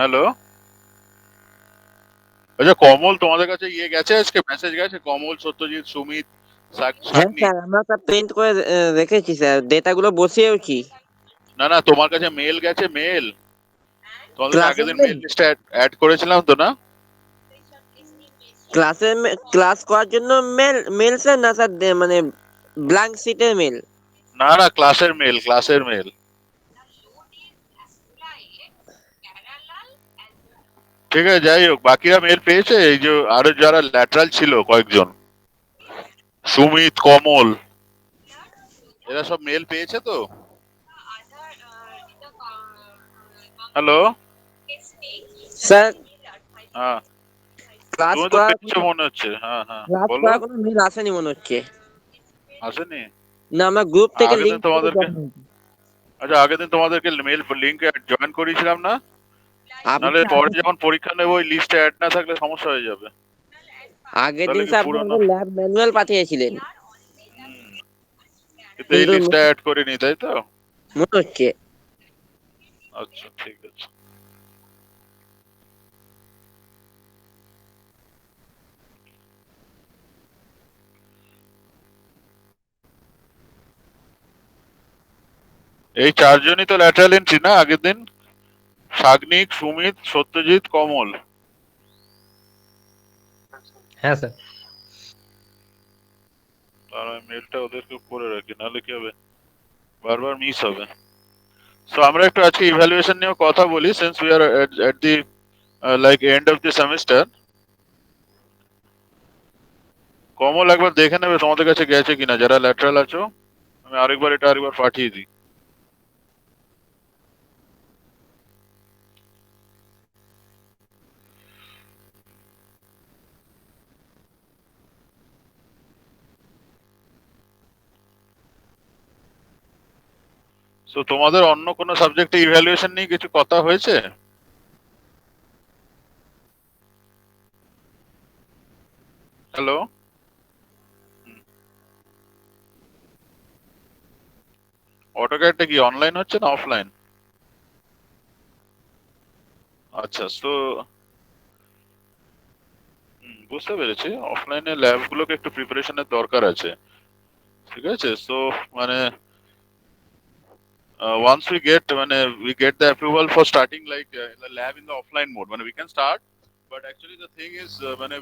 Hello. আচ্ছা কমল, তোমাদের কাছে গেছে, আজকে মেসেজ গেছে? কমল, সত্যজিৎ, সুমিত, হ্যাঁ সাকনি। স্যার, আমরা তা প্রিন্ট করে রেখেছি স্যার, ডেটাগুলো বসিয়েওছি। না না, তোমার কাছে মেল গেছে? মেল তোমাদের আগের ক্লাসের দিন মেল, মেল লিস্টে অ্যাড করেছিলাম তো, না? ক্লাস করার জন্য মেল মেল স্যার, না স্যার মানে ব্ল্যাঙ্ক সিটের মেল? না না, ক্লাসের মেল, ক্লাসের মেল। ঠিক আছে, যাই হোক, বাকিরা মেল পেয়েছে? এই যে আরো যারা ল্যাটারাল ছিল কয়েকজন, সুমিত, কমল, এরা সব মেল পেয়েছে তো? হ্যালো। স্যার হ্যাঁ, ক্লাস তুমি তো করার পেয়েছো মনে হচ্ছে। হ্যাঁ হ্যাঁ, ক্লাস বলো। করার কোনো মেল আসেনি মনে হচ্ছে। আসেনি? না, আমরা গ্রুপ থেকে আগের দিন লিংক করে তোমাদেরকে, জমা। আচ্ছা আগের দিন তোমাদেরকে মেল লিঙ্কে জয়েন করিয়েছিলাম না? আপনি নাহলে কি পরে যখন পরীক্ষা নেবো ওই লিস্টে অ্যাড না থাকলে সমস্যা হয়ে যাবে। আগের তাহলে দিন কি স্যার আপনি পুরোনো? আমাদের ল্যাব ম্যানুয়াল পাঠিয়েছিলেন হুম, কিন্তু এই কিন্তু লিস্টে অ্যাড করিনি, তাই তো? মনে হচ্ছে। আচ্ছা ঠিক আছে। এই চারজনই তো ল্যাটারাল এন্ট্রি না আগের দিন? সাগ্নিক, সুমিত, সত্যজিৎ, কমল। হ্যাঁ স্যার। আর আমি মেলটা ওদেরকে করে রাখি, নাহলে কি হবে, বারবার মিস হবে। সো আমরা একটু আজকে ইভ্যালুয়েশন নিয়ে কথা বলি, since we are at the like end of the semester. Kamal একবার দেখে নেবে তোমাদের কাছে গেছে কিনা, যারা ল্যাটারাল আছো। আমি আরেকবার পাঠিয়ে দিই। সো তোমাদের অন্য কোনো সাবজেক্টে ইভ্যালুয়েশন নিয়ে কিছু কথা হয়েছে? হ্যালো। অটোক্যাডটা কি অনলাইন হচ্ছে না অফলাইন? আচ্ছা, তো বুঝতে পেরেছি, অফলাইনে ল্যাব গুলোকে একটু প্রিপারেশনের দরকার আছে। ঠিক আছে, সো মানে once we get the approval for starting the lab in the offline mode, we can start. But actually the thing is,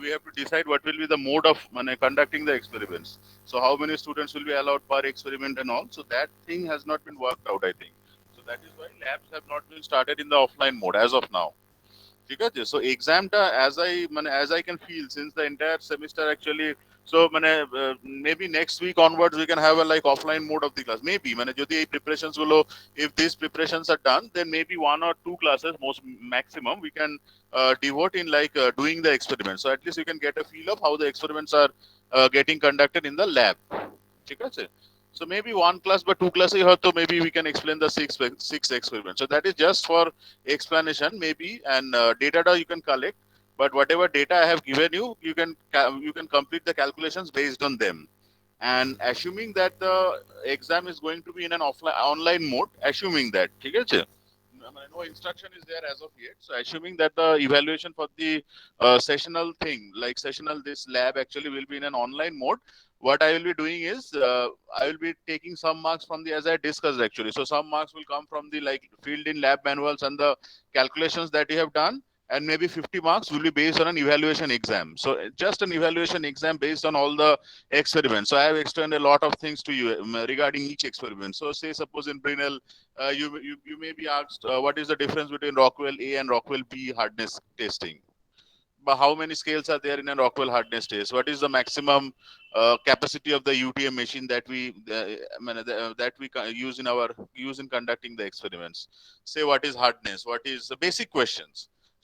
we have to decide what will be the mode of conducting the experiments. So how many students will be allowed per experiment and all. So that thing has not been worked out, I think. So that is why labs have not been started in the offline mode as of now. ঠিক আছে, so এক্সামটা as I can feel since the entire semester actually, so maybe next week onwards we can have a like offline mode of the class, maybe যদি এই preparations গুলো, if these preparations are done, then maybe one or two classes most maximum we can devote in doing the experiments, so at least you can get a feel of how the experiments are getting conducted in the lab. ঠিক আছে, so maybe one class but two classes maybe we can explain the six experiments. So that is just for explanation maybe, and data you can collect, but whatever data I have given you, you can complete the calculations based on them. And assuming that the exam is going to be in an offline online mode, assuming that, ঠিক আছে, no instruction is there as of yet, so assuming that the evaluation for the sessional thing, like sessional this lab actually will be in an online mode, what I will be doing is I will be taking some marks from the, as I discussed actually, so some marks will come from the like field in lab manuals and the calculations that you have done, and maybe 50 marks will be based on an evaluation exam. So just an evaluation exam based on all the experiments. So I have explained a lot of things to you regarding each experiment. So say suppose in Brinell, you may be asked what is the difference between Rockwell A and Rockwell B hardness testing. But how many scales are there in a Rockwell hardness test? What is the maximum capacity of the UTM machine that we use in our use in conducting the experiments? Say what is hardness? What is the basic questions?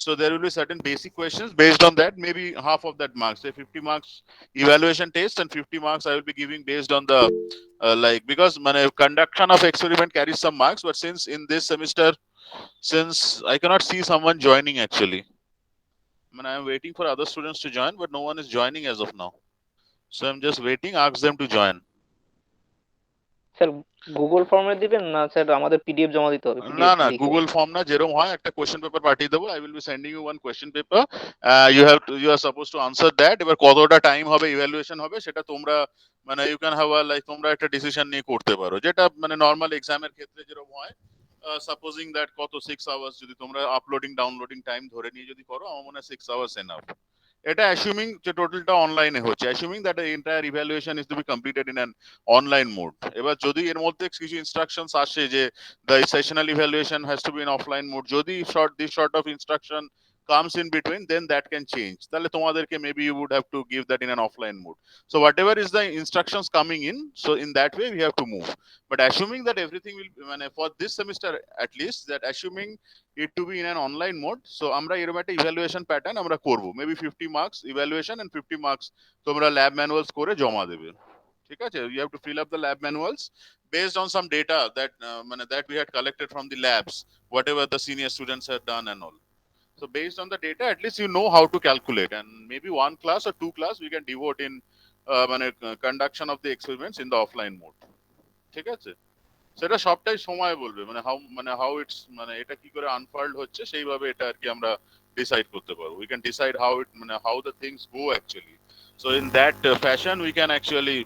So there will be certain basic questions. Based on that, maybe half of that marks, say 50 marks evaluation test, and 50 marks I will be giving based on the because conduction of experiment carries some marks. But since in this semester, since I cannot see someone joining actually, I am waiting for other students to join, but no one is joining as of now. So I'm just waiting, ask them to join. Sir Google ফর্মে দিবেন না sir আমাদের PDF জমা দিতে হবে না PDF না লিখে? গুগল ফর্ম না, যেরকম হয় একটা কোশ্চেন পেপার পাঠিয়ে দেবো, I will be sending you one question paper, you are suppose to answer that. এবার কতটা টাইম হবে ইভ্যালুয়েশন হবে সেটা তোমরা মানে ইউ ক্যান হ্যাভ লাইক তোমরা একটা ডিসিশন নিয়ে করতে পারো, যেটা মানে নর্মাল এক্সামের ক্ষেত্রে যেরকম হয়। সাপোজিং দ্যাট কত 6 আওয়ার্স যদি তোমরা আপলোডিং ডাউনলোডিং টাইম ধরে নিয়ে যদি করো, আমার মনে হয় 6 আওয়ার্স এনাফ। এটা অ্যাসিউমিং যে টোটালটা অনলাইনে হচ্ছে, assuming that entire evaluation is to be completed in an online mode. এবার যদি এর মধ্যে কিছু ইনস্ট্রাকশনস আসে যে the sessional evaluation has to be in offline mode, যদি this sort of instruction comes in between, then that can change, তাহলে তোমাদেরকে maybe you would have to give that in an offline mode. So whatever is the instructions coming in, so in that way we have to move. But assuming that everything will for this semester at least, that assuming it to be in an online mode, so আমরা এরকম একটা evaluation pattern আমরা করব, maybe 50 marks evaluation and 50 marks তোমরা lab manuals করে জমা দেবে। ঠিক আছে, you have to fill up the lab manuals based on some data that that we had collected from the labs, whatever the senior students had done and all. So based on the data, at least you know how to calculate, and maybe one class or two class we can devote in conduction of the experiments in the offline mode. ঠিক আছে, সেটা সবটাই সময় বলবে, how it's এটা কি করে unfold হচ্ছে সেইভাবে এটা আর কি আমরা ডিসাইড করতে পারবো। We can decide how it how the things go actually. So in that fashion we can actually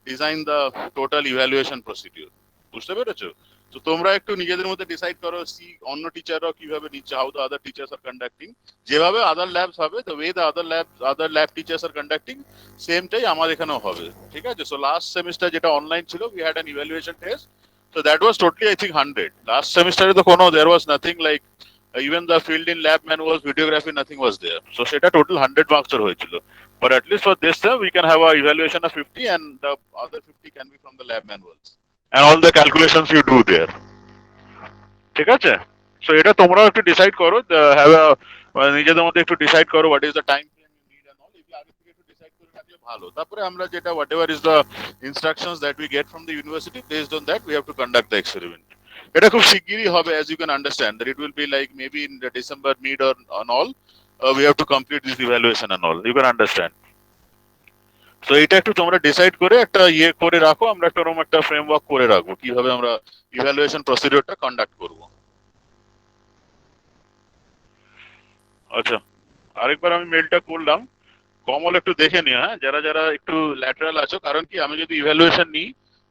design the total evaluation procedure. বুঝতে পেরেছো? তো তোমরা একটু নিজেদের মধ্যে ডিসাইড করো, অন্য টিচাররাও কিভাবে নিচ্ছে, how the other teachers are conducting, যেভাবে আদার ল্যাবস হবে, the way the other lab teachers are conducting, সেমটাই আমার এখানেও হবে। ঠিক আছে, সো লাস্ট সেমিস্টার যেটা অনলাইন ছিল, we had an evaluation test, so that was totally I think 100. Last semester তো কোনো there was nothing like even the field in lab manuals, videography, nothing was there, so সেটা total 100 marks এর হয়েছিল। But at least for this term, we can have a evaluation of 50, and the other 50 can be from the lab manuals and all the calculations you do there. ঠিক আছে, so এটা তোমরাও একটু decide করো, have নিজেদের মধ্যে একটু decide করো what is the time frame you need and all, এগুলো আগে থেকে একটু ডিসাইড করে রাখলে ভালো। তারপরে আমরা যেটা whatever is the instructions that we get from the university, based on that we have to conduct the experiment. এটা খুব শিগগিরই হবে, as you can understand that it will be like maybe in the December mid or on all, we have to complete this evaluation and all, you can understand. তো এটা একটু তোমরা decide করে একটা ইয়ে করে রাখো, আমরা একটা ওরকম একটা ফ্রেমওয়ার্ক করে রাখবো কিভাবে আমরা ইভ্যালুয়েশন প্রসিডিউরটা কন্ডাক্ট করব। আচ্ছা, আরেকবার আমি মেলটা করলাম, কমল একটু দেখে নিও, হ্যাঁ, যারা যারা একটু ল্যাটারাল আছো, কারণ কি আমি যদি ইভ্যালুয়েশন নিই,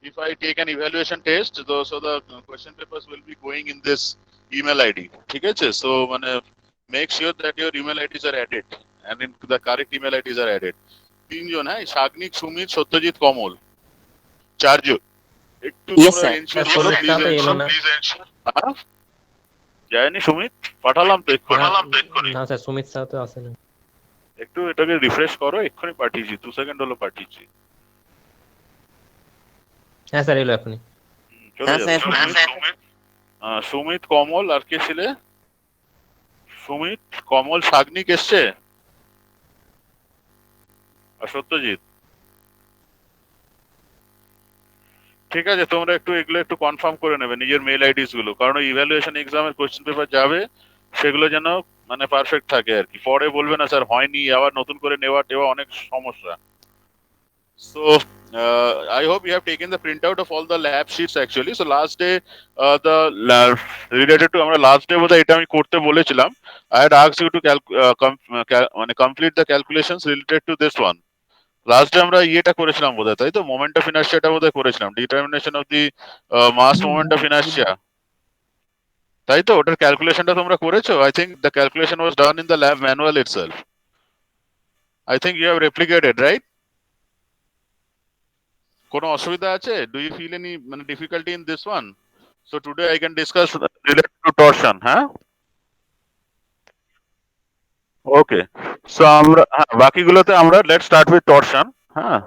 if I take an evaluation test, so the question papers will be going in this email ID, ঠিক আছে? So make sure that your email IDs are added and in the correct email IDs are added. তিনজন, হ্যাঁ, সাগ্নিক, সুমিত, সত্যজিৎ, কমল, চারজন। একটু Yes, তোমরা sir. Ensure করো, please ensure. হ্যাঁ, যায়নি সুমিত? পাঠালাম তো এক্ষুনি। না স্যার, সুমিত স্যার তো আসেনি। একটু এটাকে রিফ্রেশ করো, এক্ষুনি পাঠিয়েছি, 2 সেকেন্ড হলো পাঠিয়েছি। হ্যাঁ স্যার, এলো এখনই। চলে হ্যাঁ, যাবে। স্যার। সুমিত, কমল, আর কে ছিলে? সুমিত, কমল, সাগ্নিক এসছে আর সত্যজিৎ। ঠিক আছে, তোমরা একটু এগুলো একটু কনফার্ম করে নেবে নিজের মেল আইডিস গুলো, কারণ ইভ্যালুয়েশন এক্সামের কোশ্চেন পেপার যাবে, সেগুলো যেন পারফেক্ট থাকে আর কি। পরে বলবে না স্যার হয়নি, আবার নতুন করে নেওয়া টেওয়া অনেক সমস্যা। So I hope you have taken the printout of all the lab sheets actually. So last day related to আমরা last day বোধহয় এটা আমি করতে বলেছিলাম, I had asked you to complete the calculations related to this one. Last day আমরা ইয়েটা করেছিলাম বোধহয়, তাই তো? মোমেন্ট অফ ইনার্সিয়াটা বোধহয় করেছিলাম, determination of the mass moment of inertia, তাই তো? ওটার ক্যালকুলেশনটা তোমরা করেছো? I think the calculation was done in the lab manual itself. I think you have replicated, right? কোনো অসুবিধা আছে? Do you feel any difficulty in this one? So today I can discuss related to torsion. হ্যাঁ, okay. So আমরা বাকিগুলোতে আমরা let start with torsion. হ্যাঁ,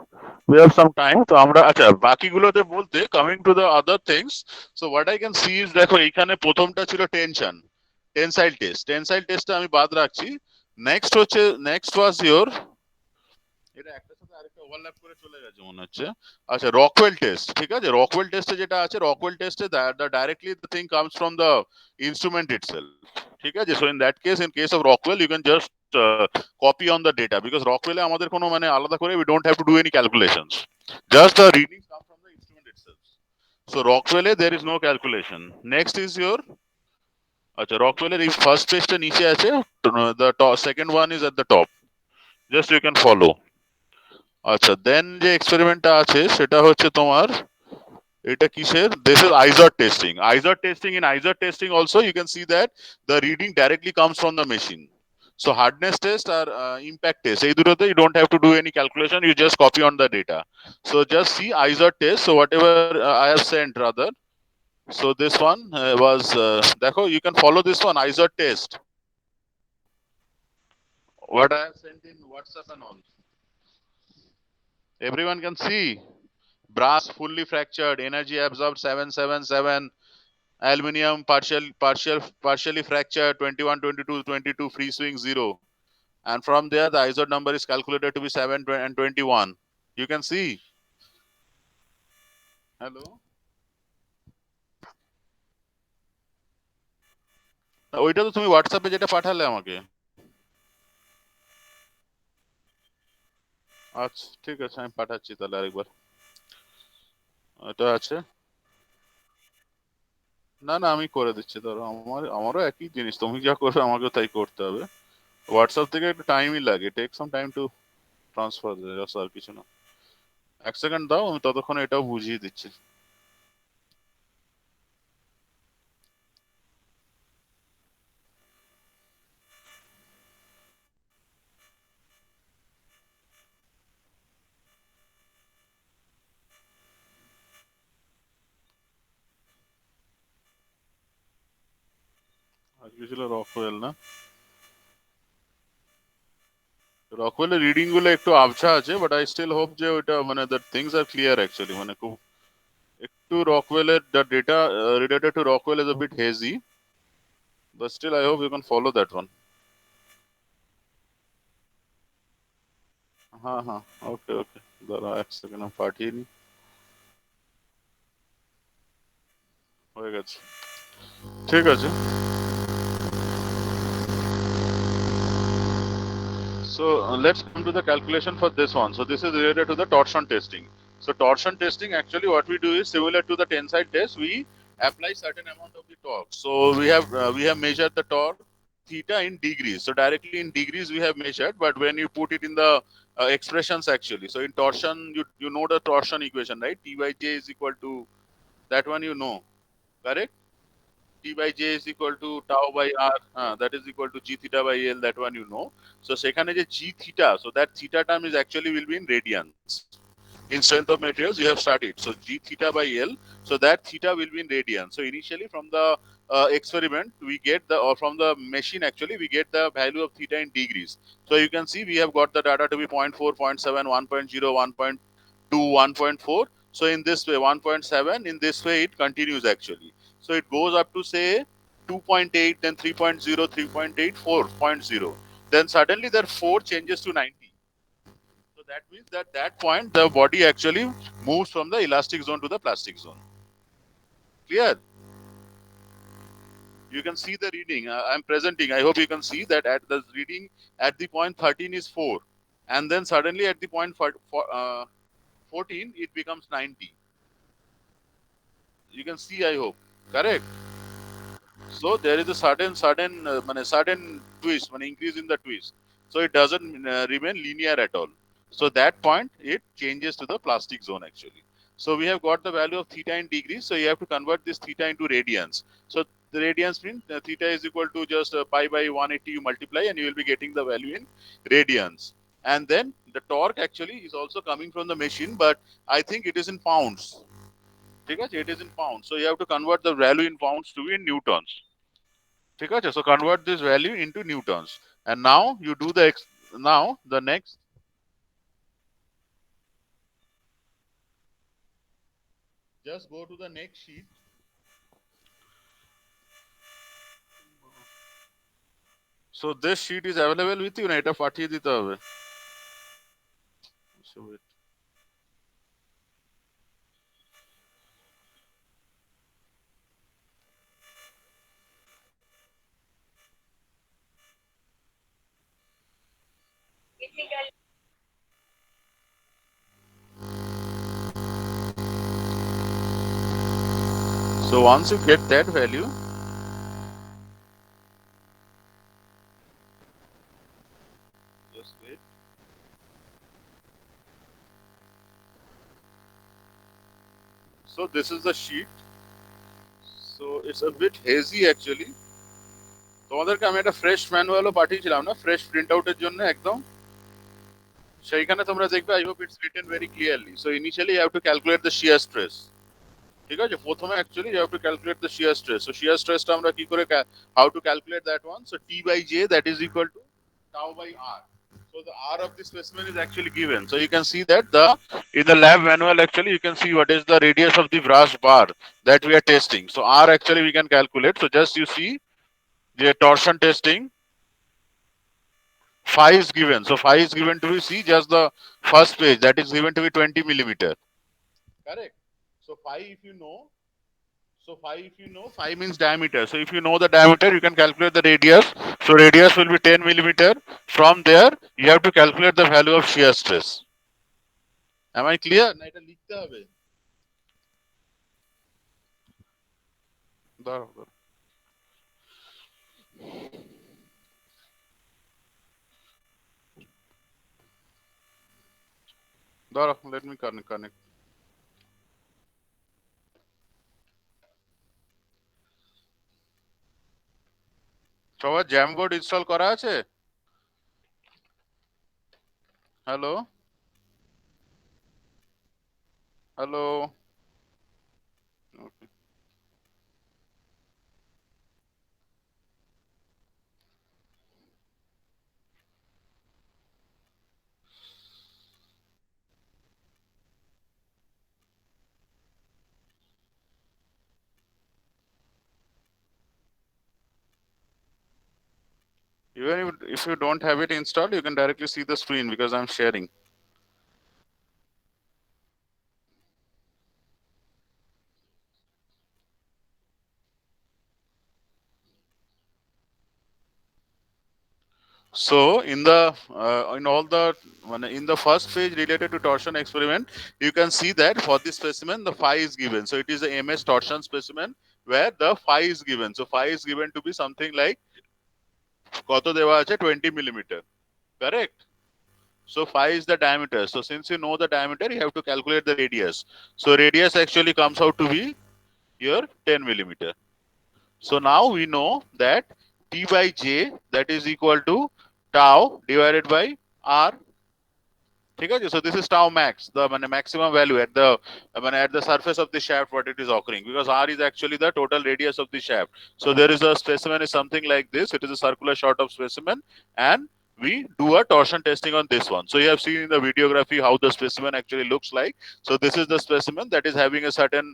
we have some time, তো আমরা আচ্ছা বাকিগুলোতে বলতে coming to the other things. So what I can see is, দেখো এইখানে প্রথমটা ছিল টেনশন, টেনসাইল টেস্টটা আমি বাদ রাখছি। নেক্সট ওয়াজ ইওর, এটা একটার সাথে আরেকটা ওভারল্যাপ করে চলে গেছে মনে হচ্ছে। আচ্ছা, রকওয়েল টেস্ট। ঠিক আছে, রকওয়েল টেস্টে যেটা আছে, রকওয়েল টেস্টে directly the thing comes from the instrument itself. ঠিক আছে, so in that case, in case of Rockwell you can just copy on the data, because রকওয়েলে আমাদের কোনো আলাদা করে we don't have to do any calculations, just the readings come from the instrument itself. So Rockwell there is no calculation. Next is your Rockwell if first page টা নিচে আছে, the second one is at the top. Just you can follow. আচ্ছা, দেন যে এক্সপেরিমেন্টটা আছে সেটা হচ্ছে তোমার এটা কিসের, this is IZOT testing. IZOT testing, in IZOT testing also you can see that the reading directly comes from the machine. So hardness test or impact test, এই দুটোতে you don't have to do any calculation, you just copy on the data. So just see IZOT test. So whatever I have sent rather, so this one was দেখো, you can follow this one, IZOT test, what I have sent in WhatsApp and all. Everyone can see. Brass fully fractured, energy absorbed 777, aluminium partially fractured 21 22 22, free swing 0, and from there the ISO number is calculated to be 7 and 21. You can see. Hello, ওইটা তো তুমি হোয়াটসঅ্যাপে যেটা পাঠালে আমাকে। আচ্ছা ঠিক আছে, আমি পাঠাচ্ছি তাহলে আরেকবার। এটা আছে, না না আমি করে দিচ্ছি, ধরো আমারও একই জিনিস, তুমি যা করবে আমাকেও তাই করতে হবে। হোয়াটসঅ্যাপ থেকে একটু টাইমই লাগে, take some time to transfer, আর কিছু না। এক সেকেন্ড দাও, আমি ততক্ষণে এটাও বুঝিয়ে দিচ্ছি। আজকে ছিল রকওয়েল না, রকওয়েলের রিডিং গুলো একটু আবছা আছে, বাট আই স্টিল হোপ যে ওইটা মানে that things are clear actually, মানে খুব একটু রকওয়েলের the data related to Rockwell is a bit hazy, but still I hope you can follow that one. হ্যাঁ হ্যাঁ, ওকে ওকে, দাঁড়া এক সেকেন্ড আমি পাঠিয়ে নি, হয়ে গেছে, ঠিক আছে। So let's come to the calculation for this one. So this is related to the torsion testing. So torsion testing, actually what we do is similar to the tensile test, we apply certain amount of the torque. So we have measured the torque theta in degrees. So directly in degrees we have measured, but when you put it in the expressions actually, so in torsion you know the torsion equation, right? T by J is equal to, that one you know, correct? T by J is equal to tau by R, that is equal to G theta by L, that one you know. So সেখানে যে G theta, so that theta term is actually will be in radians. In strength of materials you have studied, so G theta by L, so that theta will be in radians. So initially from the experiment we get the, or from the machine actually we get the value of theta in degrees. So you can see we have got the data to be 0.4, 0.7, 1.0, 1.2, 1.4. So in this way 1.7, in this way it continues actually. So it goes up to say 2.8, then 3.0, 3.8, 4.0. Then suddenly that 4 changes to 90. So that means that that point the body actually moves from the elastic zone to the plastic zone. Clear? You can see the reading. I'm presenting. I hope you can see that at the reading at the point 13 is 4. And then suddenly at the point 14, it becomes 90. You can see, I hope. Correct? So there is a certain twist, increase in the twist. So it doesn't remain linear at all. So that point it changes to the plastic zone actually. So we have got the value of theta in degrees. So you have to convert this theta into radians. So the radians means theta is equal to just pi by 180. You multiply and you will be getting the value in radians. And then the torque actually is also coming from the machine, but I think it is in pounds. It is in pounds. So you have to convert the value in pounds to be in newtons. So convert this value into newtons, and now you do the now the next. Just go to the next sheet. So this sheet is available with you, na eta পাঠিয়ে দিতে হবে। So wait. So once you get that value, just wait. So this is the sheet. So it's a bit hazy actually. তোমাদেরকে আমি একটা fresh ম্যানুয়ালও পাঠিয়েছিলাম না, fresh print আউটের জন্য একদম। সেইখানে তোমরা দেখবে, I hope it's written very clearly. So initially you have to calculate the shear stress. ঠিক আছে, প্রথমে actually you have to calculate the shear stress. So shear স্ট্রেসটা আমরা কি করে, how to calculate that one? So T by J that is equal to tau by r. So the r of the specimen is actually given. So you can see that in the lab manual actually you can see what is the radius of the brass bar that we are testing. So r actually we can calculate. So just you see the torsion testing, phi is given. So phi is given to be, see just the first page, that is given to be 20 millimeter. Correct. So phi if you know, phi means diameter. So if you know the diameter, you can calculate the radius. So radius will be 10 millimeter. From there, you have to calculate the value of shear stress. Am I clear? না এটা লিখতে হবে। দাঁড়াও, দাঁড়াও। দাঁড়াও, let me connect. সবার jam board install করা আছে? Hello hello. Even if you don't have it installed, you can directly see the screen because I'm sharing. So in the in the first page related to torsion experiment, you can see that for this specimen the phi is given. So it is a MS torsion specimen where the phi is given. So phi is given to be something like কত দেওয়া আছে 20 millimeter. Correct. So phi is the diameter. So since you know the diameter, you have to calculate the radius. So radius actually comes out to be here 10 millimeter. So now we know that T by J that is equal to tau divided by R. ঠিক আছে, so this is tau max, the maximum value at the surface of the shaft what it is occurring, because R is actually the total radius of the shaft. So there is a specimen is something like this. It is a circular shot of specimen and we do a torsion testing on this one. So you have seen in the videography how the specimen actually looks like. So this is the specimen that is having a certain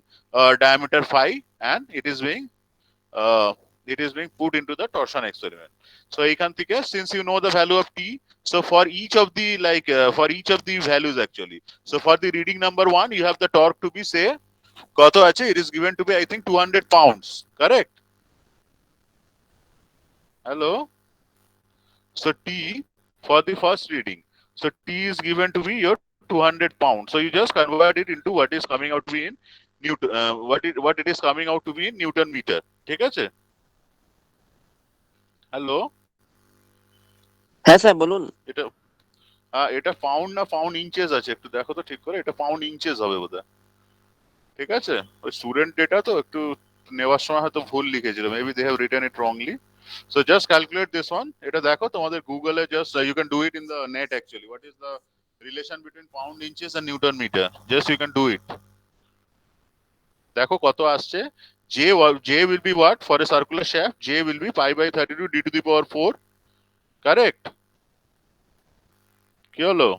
diameter phi and uh, it is being put into the torsion experiment. So এখান থেকে, since you know the value of T, so for each of the values actually, so for the reading number 1 you have the torque to be, say কত আছে, it is given to be I think 200 pounds. Correct. Hello. So T for the first reading, so T is given to be your 200 pounds. So you just convert it into what is coming out to be in Newton, what it is coming out to be in Newton meter. ঠিক আছে? Hello. হ্যাঁ sir বলুন। এটা pound না pound inches আছে, একটু দেখো তো ঠিক করে। এটা পাউন্ড ইঞ্চেস হবে বোধহয়। ঠিক আছে, ওই স্টুডেন্ট ডেটা তো একটু নেওয়ার সময় হয়তো ভুল লিখেছিল, maybe they have written it wrongly. So just calculate this one. এটা দেখো তোমাদের গুগলে, just you can do it in the net actually, what is the relation between pound inches and newton metre. Just you can do it. দেখো কত আসছে। J will be what for a circular shaft? J will be pi by 32 d to the power 4. Correct. কি হলো?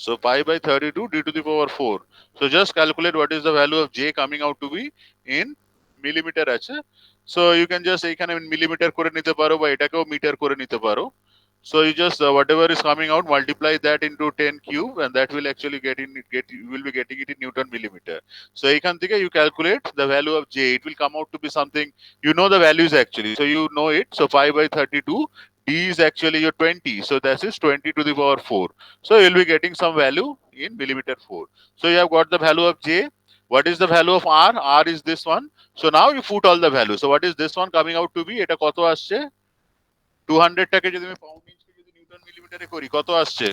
So pi by 32 d to the power 4. So just calculate what is the value of J coming out to be in millimeter আছে। So you can just এইখানে millimeter করে নিতে পারো বা এটাকেও metre করে নিতে পারো। So you just whatever is coming out, multiply that into 10 cube and that will actually you will be getting it in Newton millimeter. So এইখান থেকে you calculate the value of J. It will come out to be something, you know the values actually. So you know it. So pi by 32, D is actually your 20. So that is 20 to the power 4. So you'll be getting some value in millimeter 4. So you have got the value of J. What is the value of r? R is this one. So now you put all the values. So what is this one coming out to be? এটা কত আসছে? 200 টাকে যদি আমি pound inch কে যদি Newton মিলিমিটারে করি কত আসছে?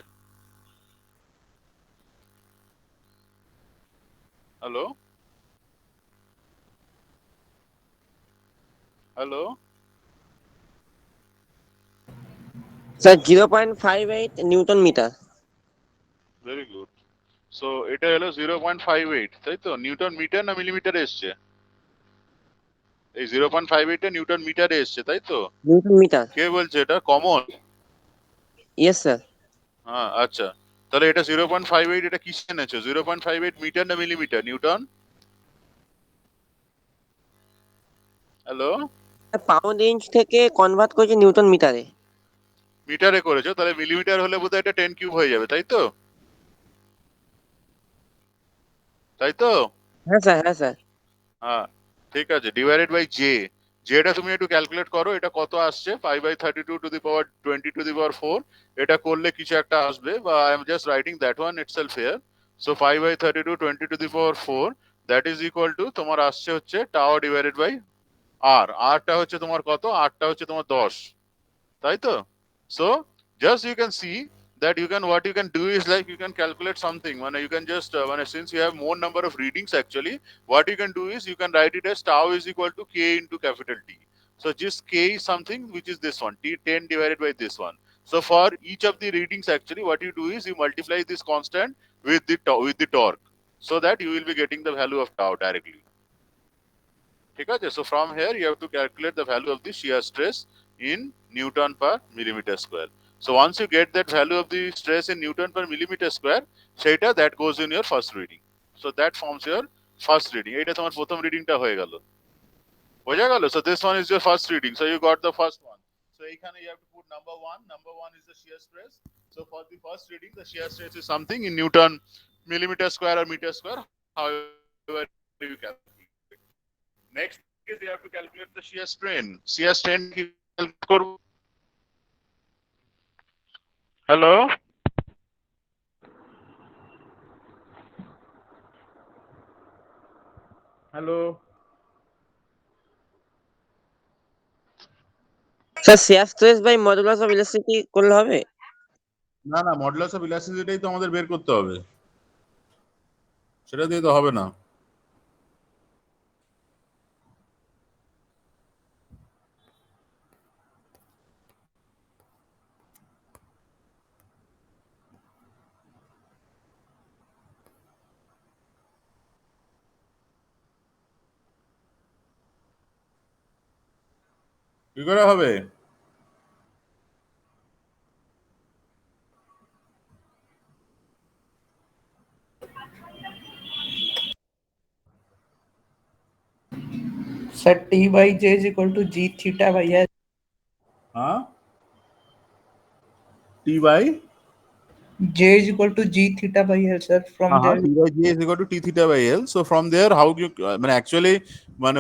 Hello hello sir 0.58 newton metre. Very good. So এটা হলো 0.58, তাই তো? নিউটন মিটার না মিলিমিটারে এসছে? এই 0.58 টা নিউটন মিটারে এসছে, তাই তো? Newton metre. কে বলছে এটা? কমন? Yes sir. হ্যাঁ, আচ্ছা। তাহলে এটা 0.58 এটা কিসে এনেছো? 0.58 মিটার না millimetre? Newton? Hello? Pound inch থেকে কনভার্ট করেছে নিউটন মিটারে। মিটারে করেছো, তাহলে মিলিমিটার হলে বোধহয় এটা 10 কিউব হয়ে যাবে, তাই তো? তাই তো? হ্যাঁ স্যার, হ্যাঁ স্যার। হ্যাঁ, ঠিক আছে। Divided by J. যেটা তুমি একটু ক্যালকুলেট করো, এটা কত আসছে? 5/32 to the power 20 to the পাওয়ার 4। এটা করলে কিছু একটা আসবে, বা I am just writing that one itself here. So 5/32 20 to the power 4 that is equal two তোমার আসছে হচ্ছে টাও ডিভাইডেড বাই আর। আরটা হচ্ছে তোমার কত? আরটা হচ্ছে তোমার 10, তাই তো? So just you can see that you can, what you can do is like you can calculate something, you can just since you have more number of readings actually, what you can do is you can write it as tau is equal to k into capital T. So just k is something which is this one, t 10 divided by this one. So for each of the readings actually what you do is you multiply this constant with the torque, so that you will be getting the value of tau directly. ঠিক আছে? So from here you have to calculate the value of the shear stress in Newton per millimeter square. So once you get that value of the stress in Newton per millimeter square, সেটা that goes in your first reading. So that forms your first reading. এটা তোমার প্রথম রিডিংটা হয়ে গেল। বোঝা গেল? So this one is your first reading. So you got the first one. So এখানে you have to put number one. Number one is the shear stress. So for the first reading, the shear stress is something in Newton millimeter square or meter square, however you calculate. Next is you have to calculate the shear strain. Shear strain কি calculate করব? Hello? Hello? Sir shear stress by modulus of elasticity করলে হবে? না না, modulus of ইলাস্টিসিটিটাই তো আমাদের বের করতে হবে। সেটা দিয়ে তো হবে না। কি করে হবে? Sir, T by J is equal to G theta by L. হ্যাঁ? T by J is equal to G theta by L, sir. From there, T by J is equal to T theta by L. So from there, how you actually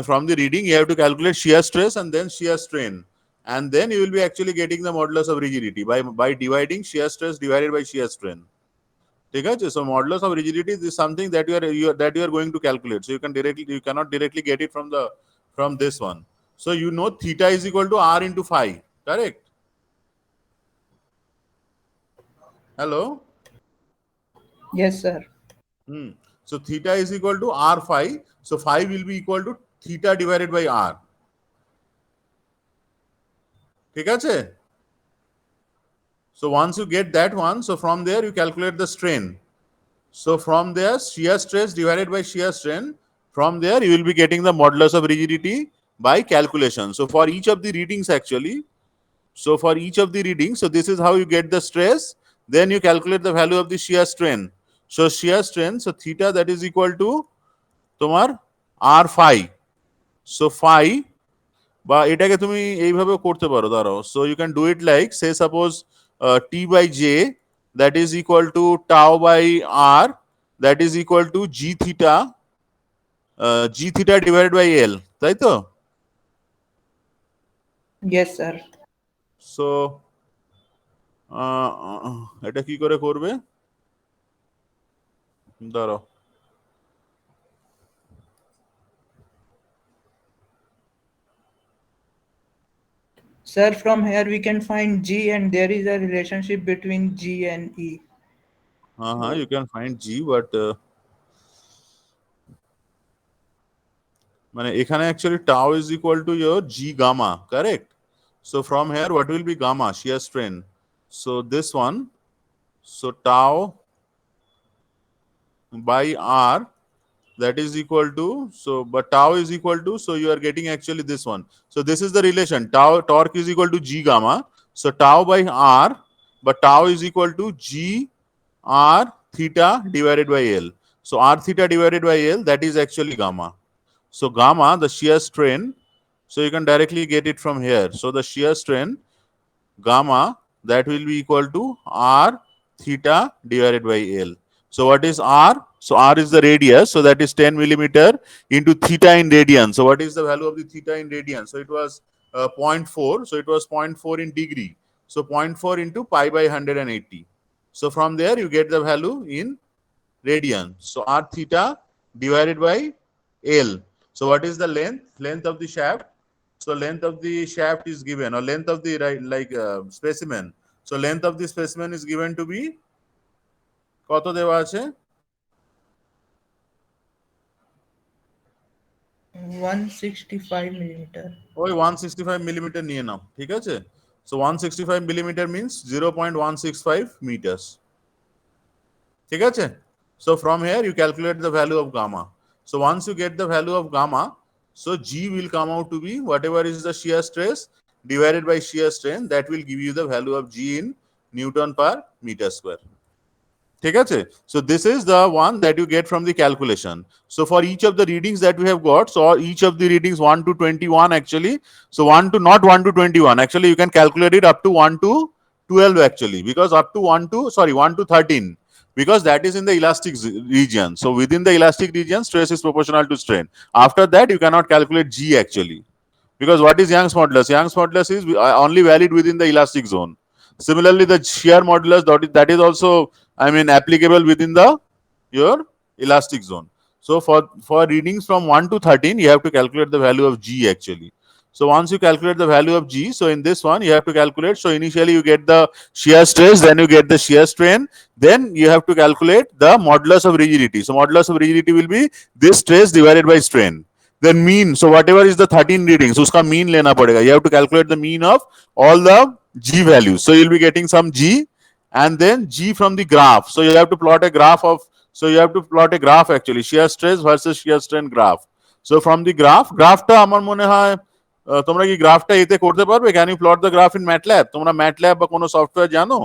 from the reading you have to calculate shear stress and then shear strain, and then you will be actually getting the modulus of rigidity by dividing shear stress divided by shear strain. ঠিক আছে? So modulus of rigidity is something that you are going to calculate. So you cannot directly get it from this one. So you know theta is equal to r into phi, correct? Hello? yes, sir. So theta is equal to r phi. So phi will be equal to theta divided by r. ঠিক আছে? So once you get that one, so from there you calculate the strain. So from there, shear stress divided by shear strain. From there, you will be getting the modulus of rigidity by calculation. So for each of the readings, actually, so this is how you get the stress. Then you calculate the value of the shear strain. So shear strain, so theta that is equal to তোমার r phi. So phi বা এটাকে তুমি এইভাবে করতে পারো, দাঁড়াও। So you can do it like, say suppose T by J that is equal to tau by R that is equal to G theta divided by L, তাই তো? Yes, sir. So এটা কি করে করবে? দাঁড়াও, Sir, from here we can find G and there is a relationship between G and E. You can find G, but মানে এখানে actually tau is equal to your G gamma, correct? So from here, what will be gamma? Shear strain. So this one, so tau by R, that is equal to, so but tau is equal to, so you are getting actually this one. So this is the relation. Tau torque is equal to G gamma. So tau by R, but tau is equal to G R theta divided by L. So R theta divided by L, that is actually gamma. So gamma, the shear strain, so you can directly get it from here. So the shear strain gamma, that will be equal to R theta divided by L. So what is R? So R is the radius, so that is 10 millimeter into theta in radian. So what is the value of the theta in radian? So it was 0.4, so it was 0.4 in degree. So 0.4 into pi by 180. So from there you get the value in radian. So R theta divided by L. So what is the length? Length of the shaft. So length of the shaft is given, or length of the specimen. So length of the specimen is given to be কত দেওয়া আছে? 165 millimeter. ওই 165 millimetre নিয়ে নাও, ঠিক আছে? So 165 millimeter means 0.165 meters. ঠিক আছে? So from here you calculate the value of gamma. So once you get the value of gamma, so G will come out to be whatever is the shear stress divided by shear strain, that will give you the value of G in Newton per meter square. ঠিক আছে? So this is the one that you get from the calculation. So for each of the readings that we have got, so each of the readings 1 to 21 actually, so 1 to not 1 to 21, actually you can calculate it up to 1 to 12 actually, because up to 1 to 1 to 13, because that is in the elastic region. So within the elastic region, stress is proportional to strain. After that, you cannot calculate G actually, because what is Young's modulus? Young's modulus is only valid within the elastic zone. Similarly, the shear modulus, that is also, I mean, applicable within the your elastic zone. So for readings from 1 to 13, you have to calculate the value of G actually. So once you calculate the value of G, so in this one you have to calculate. So initially you get the shear stress, then you get the shear strain, then you have to calculate the modulus of rigidity. So modulus of rigidity will be this stress divided by strain. Then mean, so whatever is the 13 readings, uska mean lena padega. You have to calculate the mean of all the G values. So you'll be getting some G, and then G from the graph. So you have to plot a graph of, so you have to plot a graph actually, shear stress versus shear strain graph. So from the graphটা আমার মনে হয় তোমরা কি গ্রাফটা এতে করতে পারবে? Can you plot the graph in MATLAB? তোমরা ম্যাটল্যাব বা কোনো সফটওয়্যার জানো?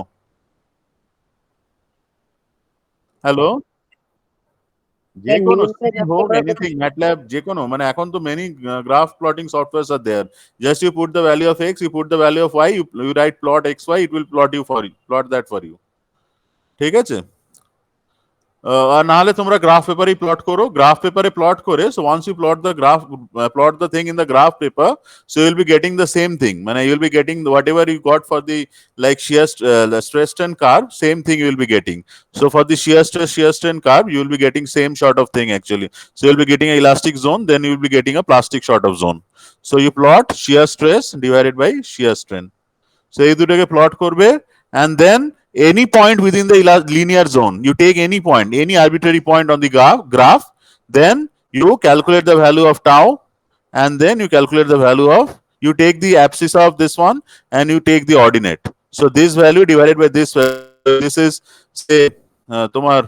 হ্যালো, যে কোনো হোক, এনিথিং, ম্যাটল্যাব, যে কোনো, মানে এখন তো many graph plotting softwares are there. Just you put the value of X, you put the value of Y, you write plot X Y, it will plot you for you, plot that for you. ঠিক আছে? আর না হলে তোমরা graph পেপারেই plot করো, graph পেপারে plot করে, so once you plot the graph, plot the thing in the graph paper, so you'll be getting the same thing, মানে you'll be getting whatever you got for the like shear stress strain curve, same thing you will be getting. So for the shear stress shear strain curve, you will be getting same sort of thing actually. So you will be getting a elastic zone, then you will be getting a plastic sort of zone. So you plot shear stress divided by shear strain. So এই দুটোকে plot করবে, and then any point within the linear zone, you take any point, any arbitrary point on the graph, then you calculate the value of tau, and then you calculate the value of, you take the abscissa of this one and you take the ordinate. So this value divided by this value, this is say তোমার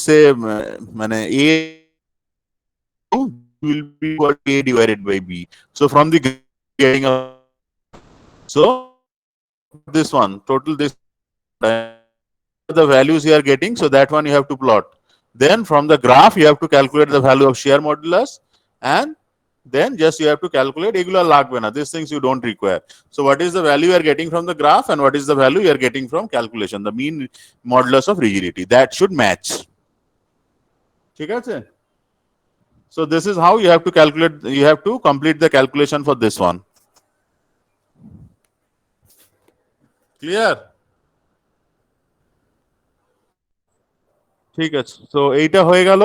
say মানে a will be equal to a divided by b. So from the getting a, so this one total, this the values you are getting, so that one you have to plot. Then from the graph you have to calculate the value of shear modulus, and then just you have to calculate egulo lagbe na, these things you don't require. So what is the value you are getting from the graph and what is the value you are getting from calculation, the mean modulus of rigidity, that should match. ঠিক আছে? So this is how you have to calculate, you have to complete the calculation for this one. Clear? ঠিক আছে, তো এইটা হয়ে গেল।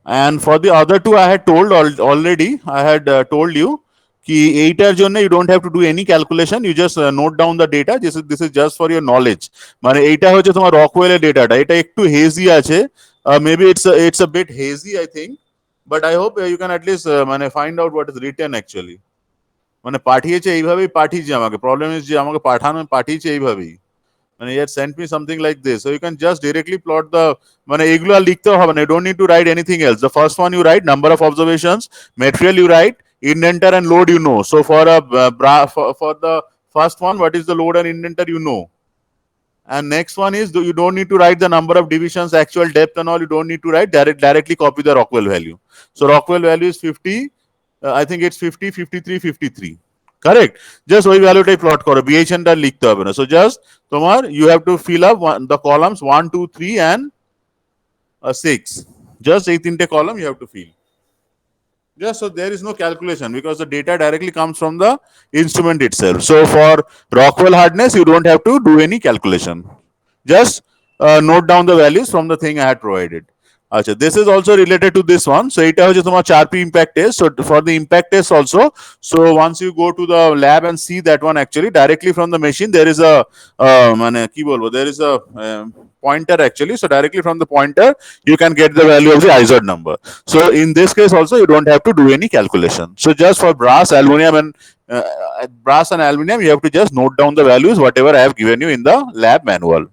And for the other two, I had told already. I had told you ki eighter jonne you don't have to do any calculation. You just note down the data. This is just for your knowledge. মানে এইটা হচ্ছে তোমার রকওয়েলের ডেটাটা। এটা একটু hazy আছে। Maybe it's a bit hazy, I think. But I hope you can at least মানে find out what is written actually. মানে পাঠিয়েছে এইভাবেই পাঠিয়েছে আমাকে। প্রবলেম ইজ যে আমাকে পাঠিয়েছে এইভাবেই। মানে he had sent me something like this, so you can just directly plot the মানে এগুলো আর লিখতেও হবে না, you don't need to write anything else. The first one you write number of observations, material you write, indenter and load you know. So for a for the first one, what is the load and indenter you know. And next one is you don't need to write the number of divisions, actual depth and all, you don't need to write, directly copy the Rockwell value. So Rockwell value is 50, I think it's 50, 53, 53. Correct. Just ওই ভ্যালুটাই plot করো, BHN টা লিখতে হবে না। So just তোমার you have to fill up the columns 1, 2, 3 and 6. Just এই তিনটে column you have to fill. Just so there is no calculation because the data directly comes from the instrument itself. So for Rockwell hardness, you don't have to do any calculation. Just note down the values from the thing I had provided. Achha, this is also related to this one. So এটা হচ্ছে তোমার 4P impact test. So for the impact test also, so once you go to the lab and see that one, actually directly from the machine there is a মানে কি বলবো, there is a pointer actually. So directly from the pointer you can get the value of the ISOD number. So in this case also you don't have to do any calculation. So just for brass, aluminum and aluminum you have to just note down the values whatever I have given you in the lab manual.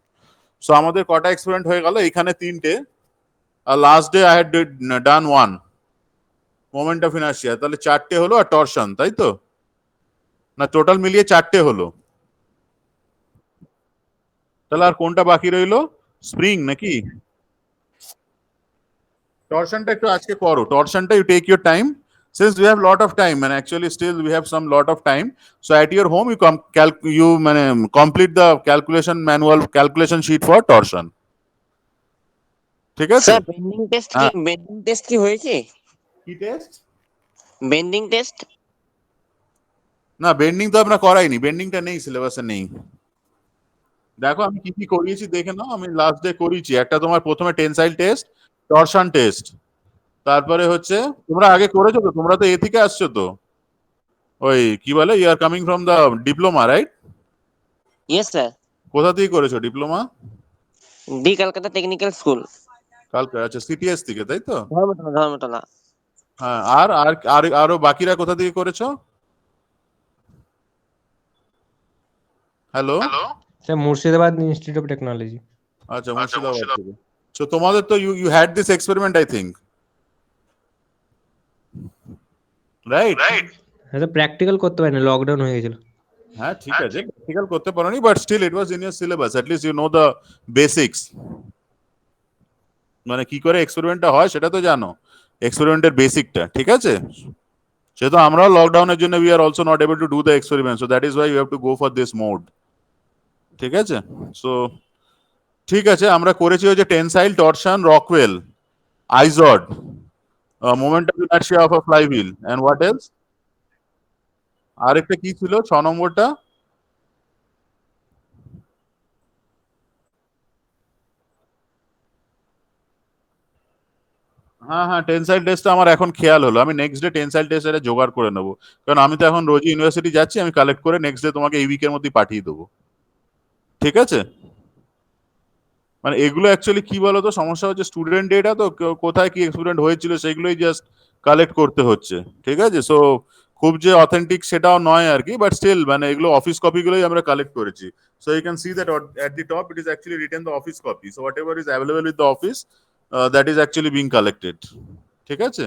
So আমাদের কটা experiment হয়ে গেল? এখানে তিনটে। Last day I had done one moment of inertia, তাহলে চারটে হলো আর torsion, তাই তো? না টোটাল মিলিয়ে চারটে হলো। তাহলে আর কোনটা বাকি রইলো? স্প্রিং নাকি? টরশনটা একটু আজকে করো। টরশনটা you take your time, since we have lot of time and actually still we have some lot of time, so at your home you complete the calculation manual, calculation sheet for torsion. ঠিক আছে? Sir bending test কি হয়েছে? কি test? Bending test না, bending তো আমরা করাইনি, বেন্ডিংটা নেই, সিলেবাসে নেই। দেখো আমি কি কি করিয়েছি দেখে নাও। আমি লাস্ট ডে করিয়েছি একটা তোমার প্রথমে টেনসাইল টেস্ট, টরশন টেস্ট, তারপরে হচ্ছে তোমরা আগে করেছো তো, তোমরা তো এ থেকে আসছো তো, ওই কি বলে you are coming from the diploma, right? Yes sir. কোথা থেকে করেছো diploma? The Kolkata technical school. কালকে, আচ্ছা সিটিএস থেকে, তাই তো? ধর্মতলা। হ্যাঁ, আর আর আরো বাকিরা কোথা থেকে করেছো? Hello, sir Murshidabad institute of technology. আচ্ছা মুর্শিদাবাদ থেকে। সো তোমাদের তো you had this experiment I think, right? হ্যাঁ, প্র্যাকটিক্যাল করতে পারি না, লকডাউন হয়ে গেছিল। হ্যাঁ ঠিক আছে, প্র্যাকটিক্যাল করতে পারোনি, but still it was in your syllabus, at least you know the basics. মানে কি করে এক্সপেরিমেন্টটা হয় সেটা তো জানো, এক্সপেরিমেন্টের বেসিকটা, ঠিক আছে? সেহেতু আমরাও লকডাউনের জন্য we are also not able to do the experiment, so that is why you have to go for this mode, ঠিক আছে? সো ঠিক আছে, আমরা করেছি হচ্ছে tensile, torsion, Rockwell, Izod, moment of inertia of a flywheel, and what else? আরেকটা কি ছিল 6 নম্বরটা? হ্যাঁ হ্যাঁ, টেনসাইল টেস্টটা আমার এখন খেয়াল হলো, আমি নেক্সট ডে টেনসাইল টেস্ট এটা জোগাড় করে নেবো, কারণ আমি তো এখন রোজই ইউনিভার্সিটি যাচ্ছি, আমি কালেক্ট করে নেক্সট ডে তোমাকে এই উইকের মধ্যে পাঠিয়ে দেবো, ঠিক আছে? মানে এগুলো অ্যাকচুয়ালি কি বলতো, সমস্যা হচ্ছে স্টুডেন্ট ডেটা তো, কোথায় কি এক্সপেরিমেন্ট হয়েছিল সেগুলোই জাস্ট কালেক্ট করতে হচ্ছে, ঠিক আছে? সো খুব যে অথেন্টিক সেটাও নয় আর কি, বাট স্টিল মানে এগুলো অফিস কপিগুলোই আমরা কালেক্ট করেছি। So you can see that at the top it is actually written the office copy, so whatever is available with the office that is actually being collected, ঠিক আছে?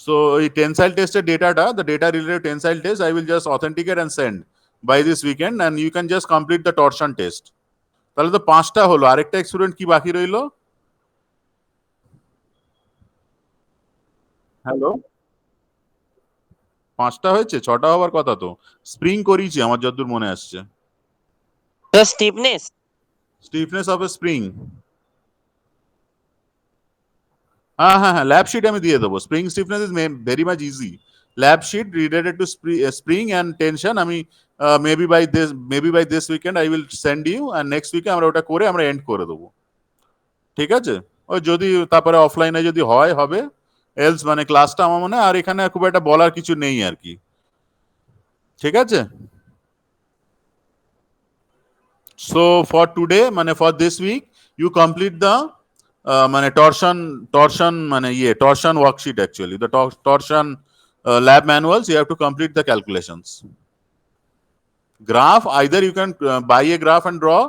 So এই tensile টেস্টের ডেটাটা, the data related tensile test I will just authenticate and send by this weekend, and you can just complete the torsion test. তাহলে তো 5টা হলো, আরেকটা experiment কি বাকি রইলো? হ্যালো, 5টা হয়েছে, 6টা হওয়ার কথা তো। স্প্রিং করিয়েছি আমার যতদূর মনে আসছে। স্টিফনেস অফ এ স্প্রিং, হ্যাঁ হ্যাঁ হ্যাঁ, ল্যাব শিট আমি দিয়ে দেবো। Spring stiffness is very much easy. Lab sheet related to spring and tension আমি maybe by this weekend I will send you, and next উইকে আমরা ওটা করে আমরা এন্ড করে দেবো, ঠিক আছে? ওই যদি তারপরে অফলাইনে যদি হয় হবে, এলস মানে ক্লাসটা আমার মনে হয় আর এখানে খুব একটা বলার কিছু নেই আর কি, ঠিক আছে? So for today মানে for this week you complete the মানে torsion মানে torsion worksheet actually the torsion lab manuals. You have to complete the calculations. Graph, either you can buy a graph and draw,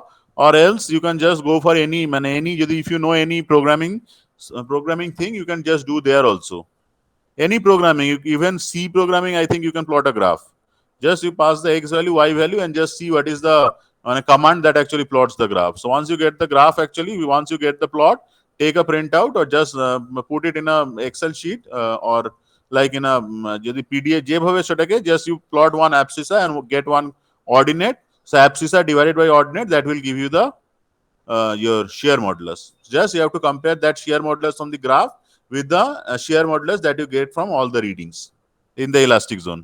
or else you can just go for any মানে any যদি if you know any programming thing you can just do there also. Any programming, even C programming, I think you can plot a graph. Just you pass the x value, y value, and just see what is the command that actually plots the graph. So once you get the graph, actually, once you get the plot, take a printout or just put it in a Excel sheet or like in a যদি PDF যেভাবে সেটাকে just you plot one abscissa and get one ordinate. So abscissa divided by ordinate, that will give you the your shear modulus. Just you have to compare that shear modulus from the graph with the shear modulus that you get from all the readings in the elastic zone.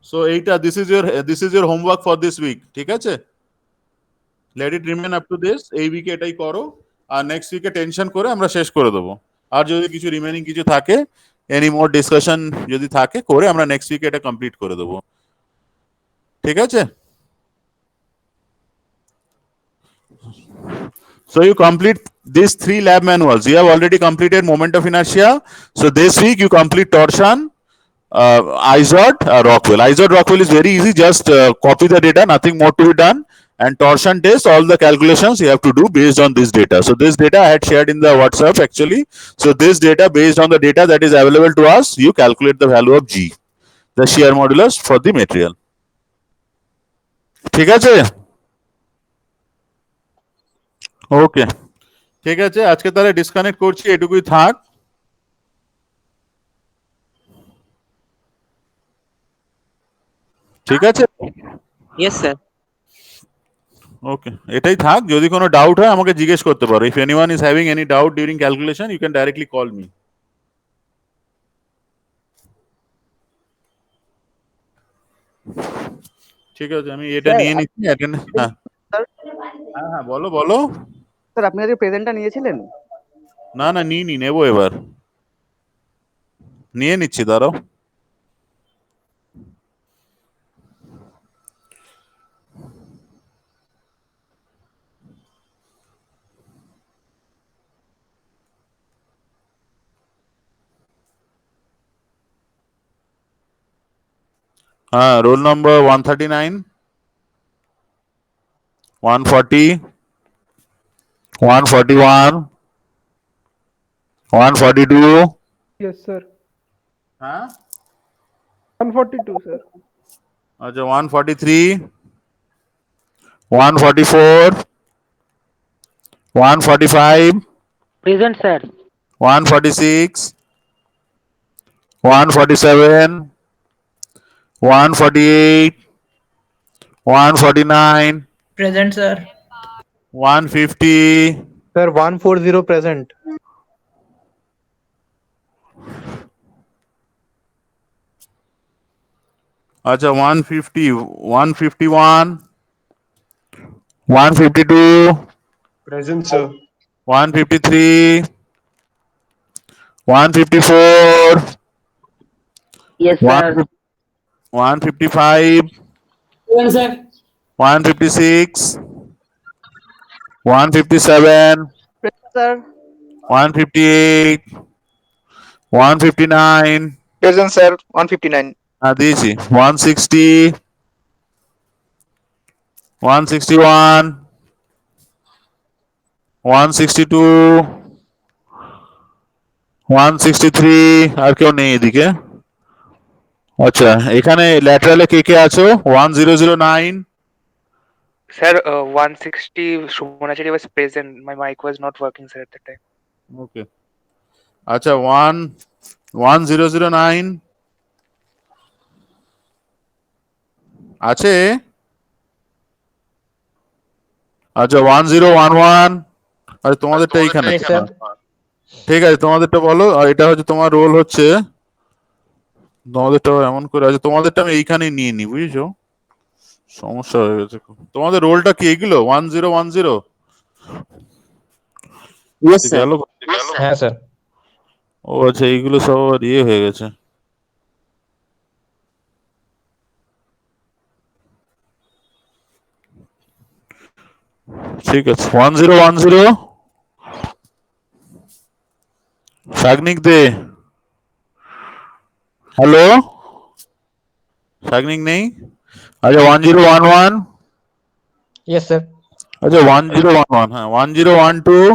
So this is your homework for this week. ঠিক আছে? Let it remain up to this. এই উইকে এটাই করো আর next উইকে tension করে আমরা শেষ করে দেবো। আর যদি কিছু রিমেনিং কিছু থাকে, এনি মোর ডিসকাশন যদি থাকে করে আমরা নেক্সট উইকে এটা কমপ্লিট করে দেবো, ঠিক আছে? So you complete these 3 lab manuals. You have already completed moment of inertia. So this week you complete torsion, IZOD, Rockwell. IZOD Rockwell is very easy. Just copy the data, nothing more to be done. And torsion test, all the calculations you have to do based on this data. So this data I had shared in the WhatsApp actually. So this data, based on the data that is available to us, you calculate the value of G, the shear modulus for the material. ঠিক আছে? ওকে, ঠিক আছে, আজকে তাহলে disconnect করছি, এটুকুই থাক। ঠিক আছে? Yes, sir. ওকে, এটাই থাক। যদি কোনো ডাউট হয় আমাকে জিজ্ঞেস করতে পারো। If anyone is having any doubt during calculation you can directly call me. ঠিক আছে, আমি এটা স্যার নিয়ে নিচ্ছি। হ্যাঁ হ্যাঁ হ্যাঁ, বলো বলো। স্যার আপনি আজকে প্রেজেন্টটা নিয়েছিলেন? না না, নিই নেবো, এবার নিয়ে নিচ্ছি, দাঁড়াও। হ্যাঁ, রোল নম্বর 139, 140, 141, 142। Yes, sir. হ্যাঁ 142, sir. আচ্ছা, 143, 144, 145, Present, sir. 146, 147, 148, 149, Present, sir. 150, Sir, 140 present. আচ্ছা 150, 151, 152, Present, sir. 153, 154, Yes, sir. 155, Present, sir. 156, 157, sir 158, 159, present sir 159 দিয়েছি, 160, 161, 162, 163, আর কেউ নেই এদিকে। আচ্ছা, এখানে ল্যাটারালে কে কে আছো? 1009, Sir, 160, Shubhanachari was present. My mic was not working, sir, at that time. ওকে। আচ্ছা 1009 আছে? আচ্ছা 1011, আচ্ছা তোমাদেরটা এইখানে, ঠিক আছে, তোমাদেরটা বলো। আর এটা হচ্ছে তোমার রোল হচ্ছে, তোমাদেরটা এমন করে আছে, তোমাদেরটা আমি এইখানে নিয়ে নি, বুঝেছো? সমস্যা হয়ে গেছে খুব। তোমাদের রোলটা কি এগুলো 1010? Yes sir. গেল? হ্যাঁ স্যার। ও আচ্ছা, এইগুলো সব আবার ইয়ে হয়ে গেছে। ঠিক আছে, 1010 সাগনিক দে। হ্যালো, সাগনিক নেই? আচ্ছা 1011, ইয়েস স্যার। আচ্ছা 1011, হ্যাঁ 1012,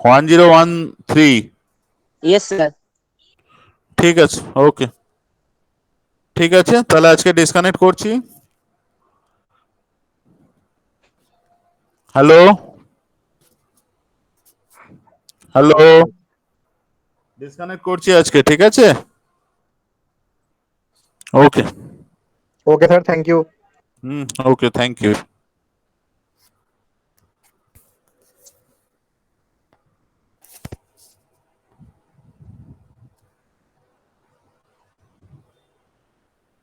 1013। Yes sir. ঠিক আছে, ওকে, ঠিক আছে, তাহলে আজকে ডিসকানেক্ট করছি। হ্যালো হ্যালো, ডিসকানেক্ট করছি আজকে, ঠিক আছে? Okay. Okay, sir. Thank you. Okay, thank you.